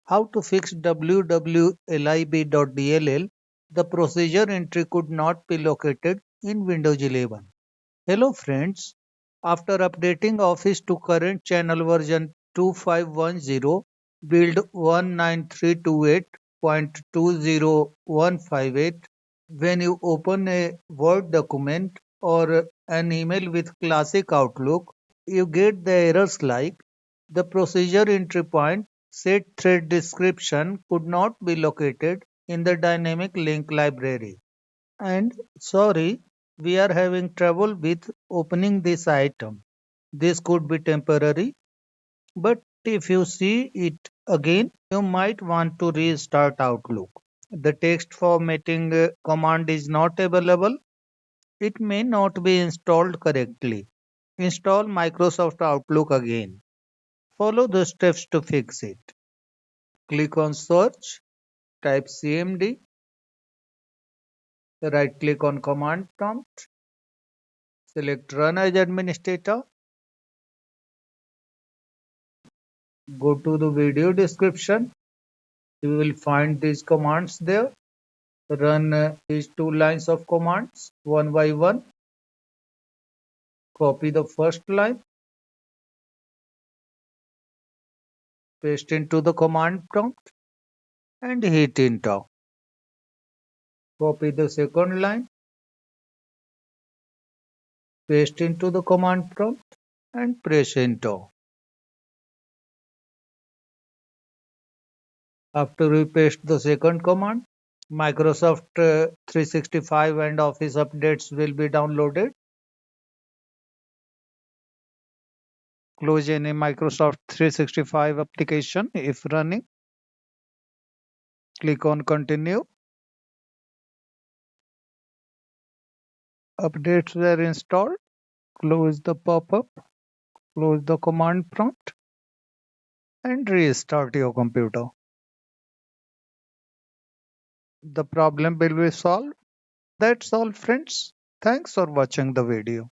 How to fix wwlib.dll. The procedure entry could not be located in Windows 11. Hello friends. After updating Office to current channel version 2510, build 19328.20158, when you open a Word document or an email with Classic Outlook, you get the errors like the procedure entry point set thread description could not be located in the dynamic link library. And sorry, we are having trouble with opening this item. This could be temporary, but if you see it again, you might want to restart Outlook. The text formatting command is not available. It may not be installed correctly. Install Microsoft Outlook again. Follow the steps to fix it. Click on Search, type CMD, right click on Command Prompt, select Run as Administrator, go to the video description. You will find these commands there. Run these two lines of commands one by one. Copy the first line, paste into the command prompt and hit enter. Copy the second line, paste into the command prompt and press enter. After we paste the second command, Microsoft 365 and Office updates will be downloaded. Close any Microsoft 365 application if running. Click on continue. Updates were installed. Close the pop-up, close the command prompt and restart your computer. The problem will be solved. That's all friends. Thanks for watching the video.